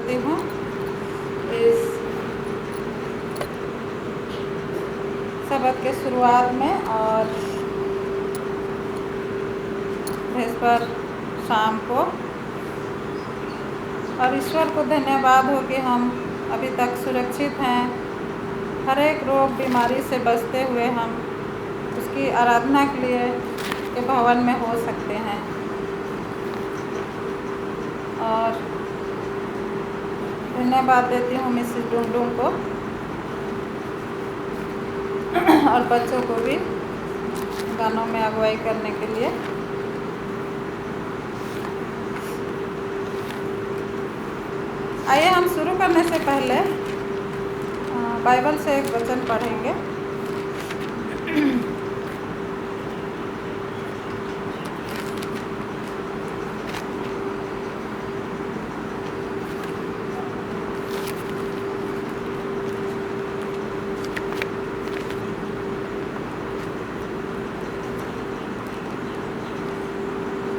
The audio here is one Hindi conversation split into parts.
करती हूँ इस सबक के शुरुआत में और बृहस्पति शाम को। और ईश्वर को धन्यवाद हो कि हम अभी तक सुरक्षित हैं, हर एक रोग बीमारी से बचते हुए हम उसकी आराधना के लिए के भवन में हो सकते हैं। और धन्यवाद देती हूँ मिसेस डुंगडुंग को और बच्चों को भी गानों में अगुवाई करने के लिए। आइए हम शुरू करने से पहले बाइबल से एक वचन पढ़ेंगे।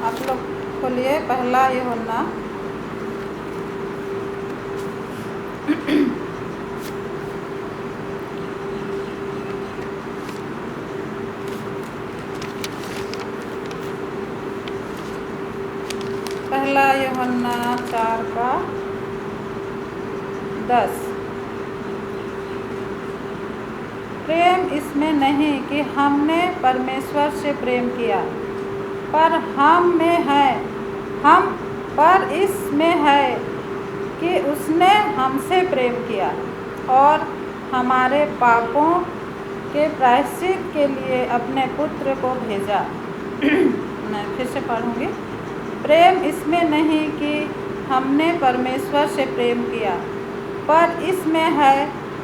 आप लोग खोलिए पहला यूहन्ना पहला यूहन्ना 4:10। प्रेम इसमें नहीं कि हमने परमेश्वर से प्रेम किया, पर इसमें है कि उसने हमसे प्रेम किया और हमारे पापों के प्रायश्चित के लिए अपने पुत्र को भेजा। मैं फिर से पढ़ूँगी। प्रेम इसमें नहीं कि हमने परमेश्वर से प्रेम किया, पर इसमें है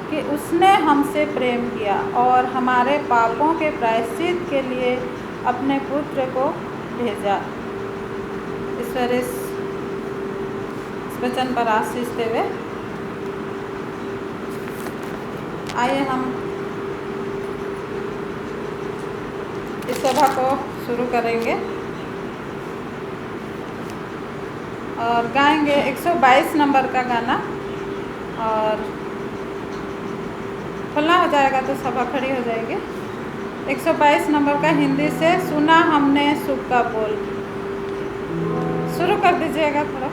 कि उसने हमसे प्रेम किया और हमारे पापों के प्रायश्चित के लिए अपने पुत्र को भेजा। ईश्वर इस वचन पर आशीष देवे। आइए हम इस सभा को शुरू करेंगे और गाएंगे 122 नंबर का गाना। और खुला हो जाएगा तो सभा खड़ी हो जाएगी। 122 नंबर का हिंदी से सुना हमने सुख का बोल। शुरू कर दीजिएगा थोड़ा।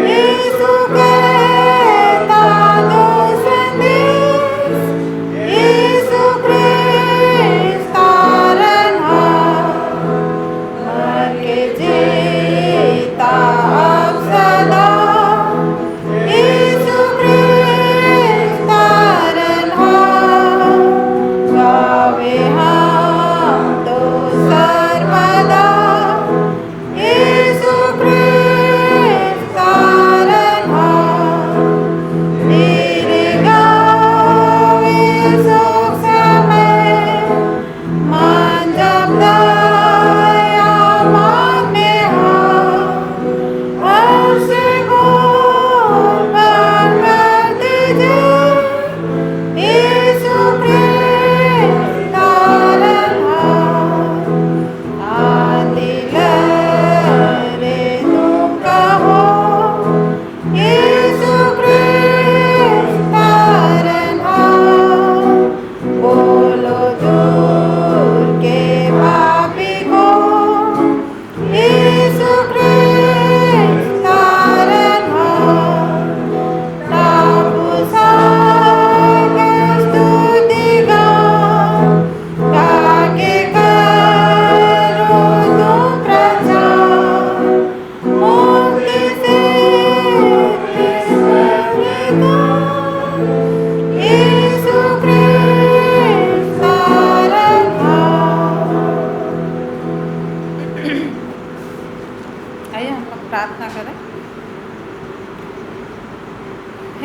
Is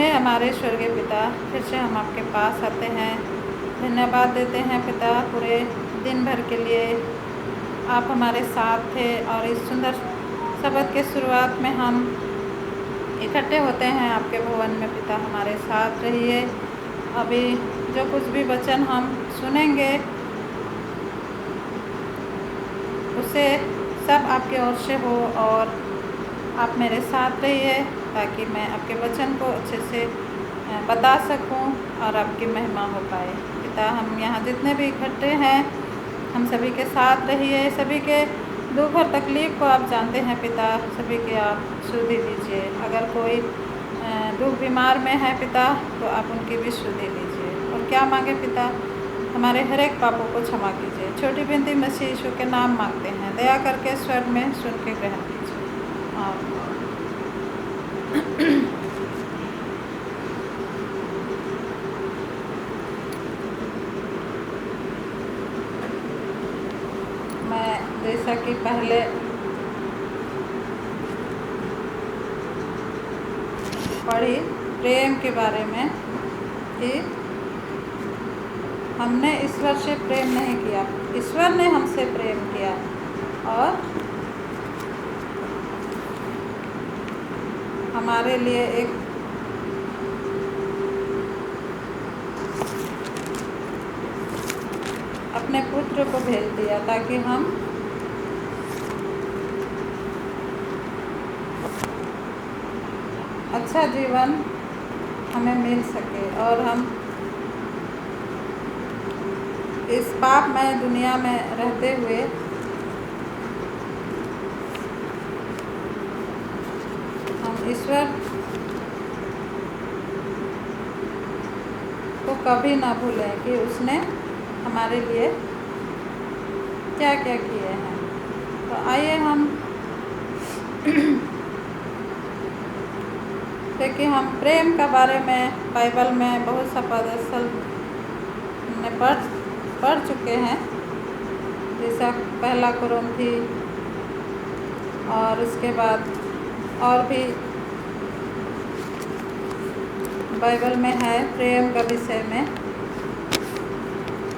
हे हमारे स्वर्गीय पिता, फिर से हम आपके पास आते हैं, धन्यवाद देते हैं पिता पूरे दिन भर के लिए आप हमारे साथ थे और इस सुंदर शब्द के शुरुआत में हम इकट्ठे होते हैं आपके भवन में पिता, हमारे साथ रहिए। अभी जो कुछ भी वचन हम सुनेंगे उसे सब आपके ओर से हो और आप मेरे साथ रहिए ताकि मैं आपके वचन को अच्छे से बता सकूं और आपकी महिमा हो पाए। पिता, हम यहाँ जितने भी इकट्ठे हैं हम सभी के साथ रहिए, सभी के दुख और तकलीफ़ को आप जानते हैं पिता, सभी की आप शुद्धि दीजिए। अगर कोई दुख बीमार में है पिता तो आप उनकी भी शुद्धि लीजिए। और क्या मांगे पिता, हमारे हर एक पापों को क्षमा कीजिए। छोटी बिनती मसीह यीशु के नाम मांगते हैं, दया करके स्वर में सुन के ग्रहण कीजिए। मैं जैसा कि पहले पढ़ी प्रेम के बारे में कि हमने ईश्वर से प्रेम नहीं किया, ईश्वर ने हमसे प्रेम किया और हमारे लिए एक अपने पुत्र को भेज दिया ताकि हम अच्छा जीवन हमें मिल सके और हम इस पापमय दुनिया में रहते हुए हम ईश्वर को कभी ना भूलें कि उसने हमारे लिए क्या क्या किए हैं। तो आइए हम क्योंकि हम प्रेम के बारे में बाइबल में बहुत सा पद हमने पढ़ चुके हैं, जैसा पहला कुरिन्थी और उसके बाद और भी बाइबल में है प्रेम का विषय में।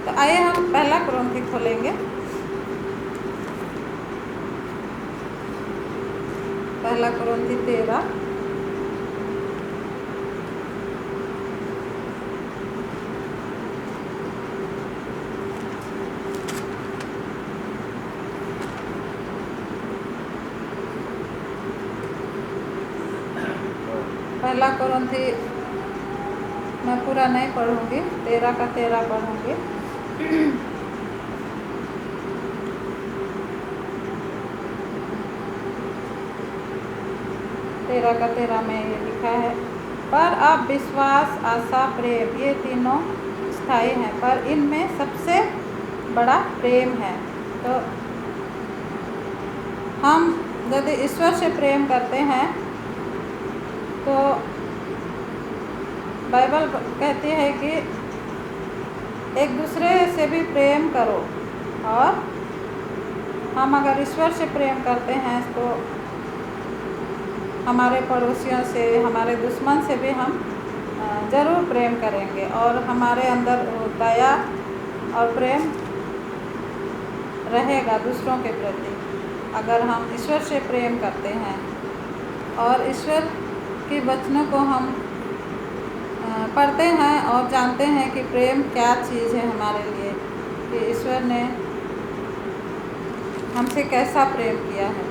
तो आइए हम पहला कुरिन्थी खोलेंगे, पहला कुरिन्थी 13 पहला कुरिन्थी मैं पूरा नहीं पढ़ूंगी, 13 का 13 पढ़ूंगी। तेरह का 13 में ये लिखा है, पर अब विश्वास, आशा, प्रेम ये तीनों स्थायी हैं, पर इनमें सबसे बड़ा प्रेम है। तो हम यदि ईश्वर से प्रेम करते हैं तो बाइबल कहती है कि एक दूसरे से भी प्रेम करो, और हम अगर ईश्वर से प्रेम करते हैं तो हमारे पड़ोसियों से, हमारे दुश्मन से भी हम ज़रूर प्रेम करेंगे और हमारे अंदर दया और प्रेम रहेगा दूसरों के प्रति अगर हम ईश्वर से प्रेम करते हैं। और ईश्वर की वचनों को हम पढ़ते हैं और जानते हैं कि प्रेम क्या चीज़ है हमारे लिए, कि ईश्वर ने हमसे कैसा प्रेम किया है।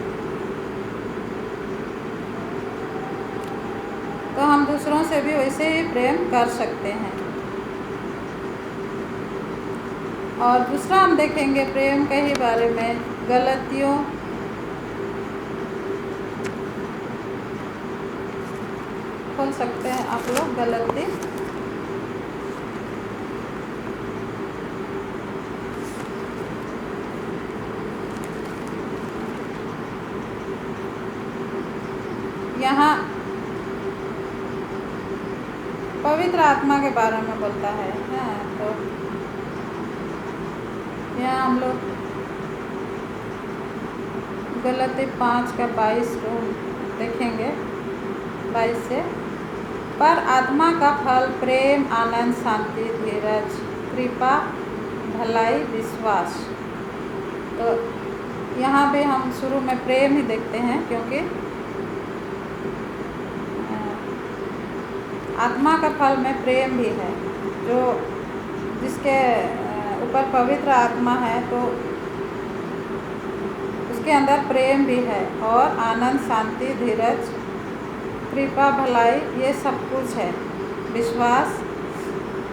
तो हम दूसरों से भी वैसे ही प्रेम कर सकते हैं। और दूसरा हम देखेंगे प्रेम के ही बारे में, गलतियों खोल सकते हैं आप लोग, गलती यहाँ पवित्र आत्मा के बारे में बोलता है। तो यहाँ हम लोग गलती 5 का 22 को देखेंगे, 22 से पर आत्मा का फल प्रेम, आनंद, शांति, धीरज, कृपा, भलाई, विश्वास। तो यहाँ पे हम शुरू में प्रेम ही देखते हैं, क्योंकि आत्मा का फल में प्रेम भी है। जो जिसके ऊपर पवित्र आत्मा है तो उसके अंदर प्रेम भी है, और आनंद, शांति, धीरज, कृपा, भलाई, ये सब कुछ है। विश्वास,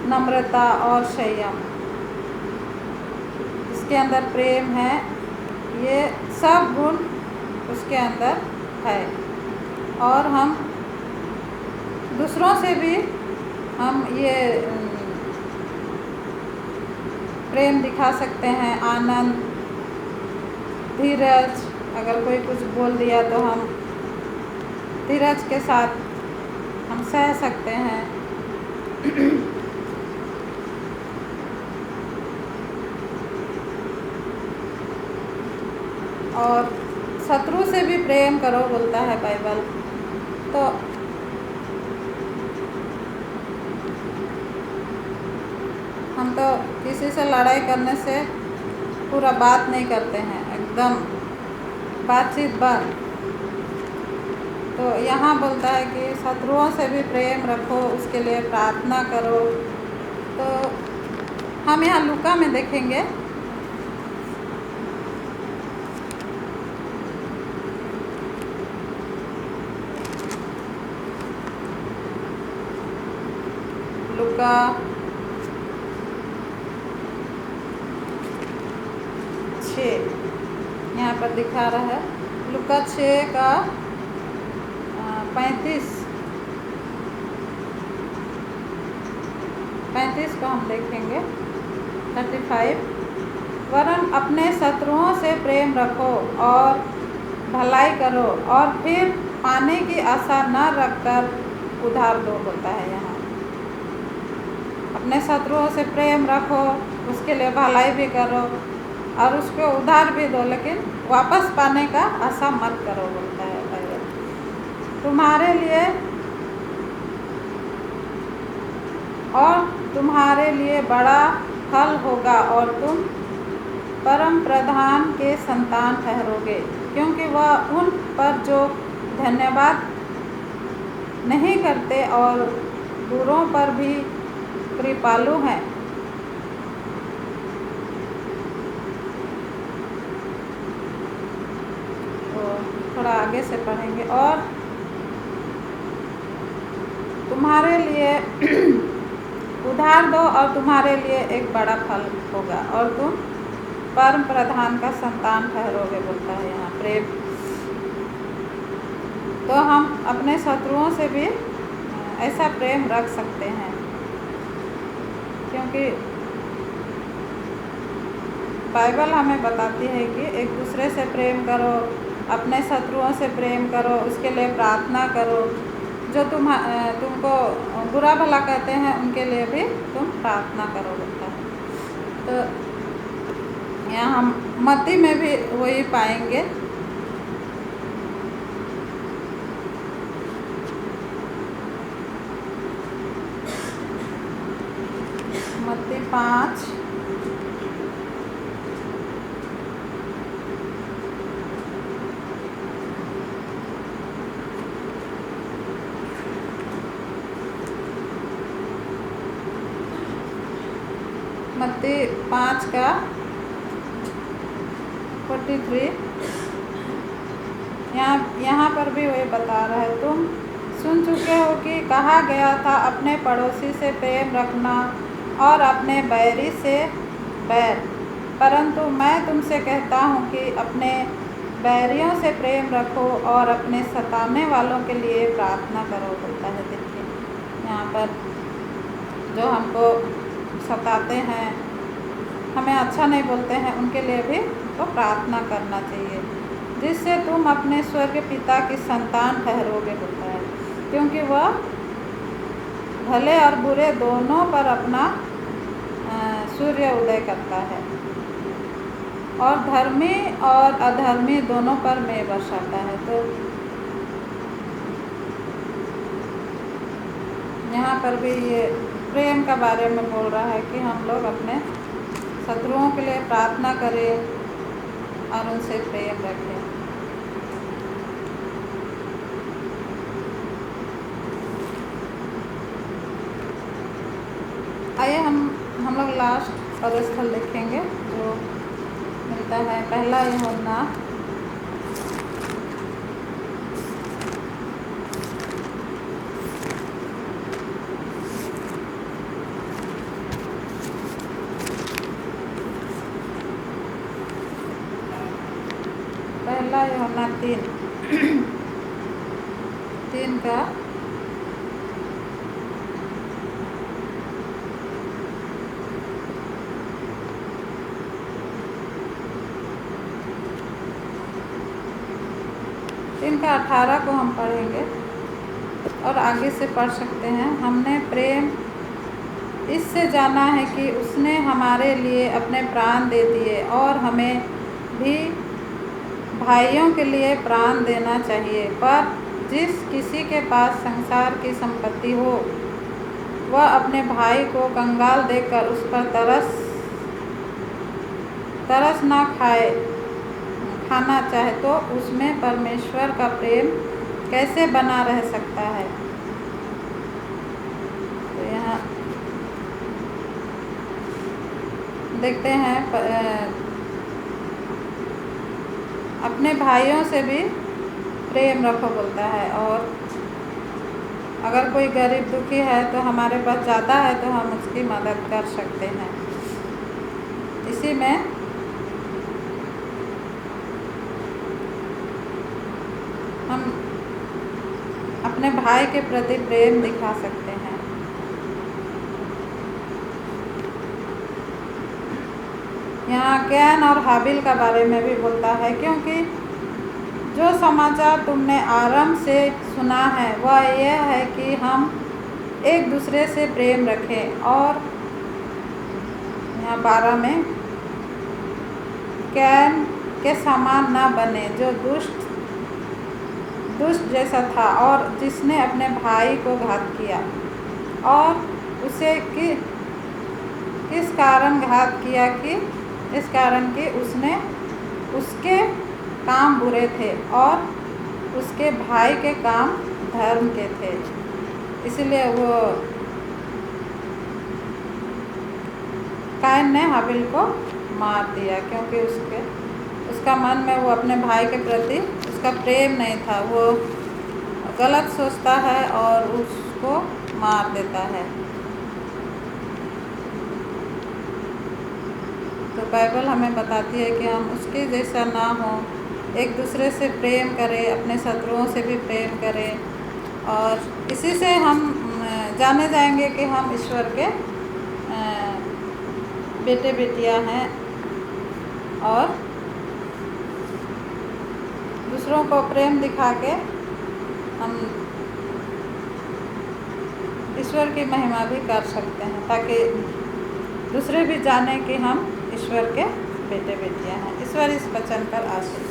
नम्रता और संयम, इसके अंदर प्रेम है। ये सब गुण उसके अंदर है। और हम दूसरों से भी हम ये प्रेम दिखा सकते हैं। आनंद, धीरज, अगर कोई कुछ बोल दिया तो हम धीरज के साथ हम सह सकते हैं। और शत्रु से भी प्रेम करो बोलता है बाइबल। तो हम तो किसी से लड़ाई करने से पूरा बात नहीं करते हैं, एकदम बातचीत बंद। तो यहाँ बोलता है कि शत्रुओं से भी प्रेम रखो, उसके लिए प्रार्थना करो। तो हम यहाँ लूका में देखेंगे, लूका 6 यहाँ पर दिखा रहा है। लूका 6 का 35 को हम देखेंगे। 35, वरन अपने शत्रुओं से प्रेम रखो और भलाई करो, और फिर पाने की आशा न रखकर उधार दो बोलता है यहाँ। अपने शत्रुओं से प्रेम रखो, उसके लिए भलाई भी करो और उसको उधार भी दो, लेकिन वापस पाने का आशा मत करो बोलता है बाइबल। तुम्हारे लिए बड़ा फल होगा और तुम परम प्रधान के संतान ठहरोगे, क्योंकि वह उन पर जो धन्यवाद नहीं करते और बुरों पर भी कृपालु हैं। तो थोड़ा आगे से पढ़ेंगे। और तुम्हारे लिए उधार दो और तुम्हारे लिए एक बड़ा फल होगा और तुम परम प्रधान का संतान ठहरोगे बोलता है यहाँ प्रेम। तो हम अपने शत्रुओं से भी ऐसा प्रेम रख सकते हैं, क्योंकि बाइबल हमें बताती है कि एक दूसरे से प्रेम करो, अपने शत्रुओं से प्रेम करो, उसके लिए प्रार्थना करो। जो तुमको बुरा भला कहते हैं उनके लिए भी तुम प्रार्थना करो बोलता है। तो यहाँ हम मत्ती में भी वही पाएंगे। मत्ती 5 मत्ती 5 का 43 यहाँ पर भी वही बता रहा है। तुम सुन चुके हो कि कहा गया था, अपने पड़ोसी से प्रेम रखना और अपने बैरी से बैर। परंतु मैं तुमसे कहता हूँ कि अपने बैरियों से प्रेम रखो और अपने सताने वालों के लिए प्रार्थना करो बोलता है। देखिए यहाँ पर जो हमको सताते हैं, हमें अच्छा नहीं बोलते हैं, उनके लिए भी तो प्रार्थना करना चाहिए, जिससे तुम अपने स्वर्ग पिता की संतान ठहरोगे बोलता है, क्योंकि वह भले और बुरे दोनों पर अपना सूर्य उदय करता है और धर्मी और अधर्मी दोनों पर मेघ बरसाता है। तो यहाँ पर भी ये प्रेम का बारे में बोल रहा है कि हम लोग अपने शत्रुओं के लिए प्रार्थना करें और उनसे प्रेम रखें। आइए हम लोग लास्ट पदस्थल लिखेंगे जो मिलता है पहला यूहन्ना 3 का 18 को हम पढ़ेंगे और आगे से पढ़ सकते हैं। हमने प्रेम इससे जाना है कि उसने हमारे लिए अपने प्राण दे दिए और हमें भी भाइयों के लिए प्राण देना चाहिए। पर जिस किसी के पास संसार की संपत्ति हो वह अपने भाई को कंगाल देखकर उस पर तरस ना खाना चाहे तो उसमें परमेश्वर का प्रेम कैसे बना रह सकता है। तो यहाँ देखते हैं अपने भाइयों से भी प्रेम रखो बोलता है, और अगर कोई गरीब दुखी है तो हमारे पास ज़्यादा है तो हम उसकी मदद कर सकते हैं। इसी में हम अपने भाई के प्रति प्रेम दिखा सकते हैं। यहाँ कैन और हाबिल का बारे में भी बोलता है, क्योंकि जो समाचार तुमने आरंभ से सुना है वह यह है कि हम एक दूसरे से प्रेम रखें। और यहाँ 12 में कैन के समान न बने जो दुष्ट जैसा था और जिसने अपने भाई को घात किया। और उसे किस कारण घात किया कि इस कारण कि उसके काम बुरे थे और उसके भाई के काम धर्म के थे, इसलिए वो कैन ने हाबिल को मार दिया, क्योंकि उसका मन में वो अपने भाई के प्रति उसका प्रेम नहीं था। वो गलत सोचता है और उसको मार देता है। तो बाइबल हमें बताती है कि हम उसके जैसा ना हो, एक दूसरे से प्रेम करें, अपने शत्रुओं से भी प्रेम करें, और इसी से हम जाने जाएंगे कि हम ईश्वर के बेटे बेटियां हैं और दूसरों को प्रेम दिखा के हम ईश्वर की महिमा भी कर सकते हैं, ताकि दूसरे भी जाने कि हम ईश्वर के बेटे बेटियां हैं। ईश्वर इस वचन पर आशीष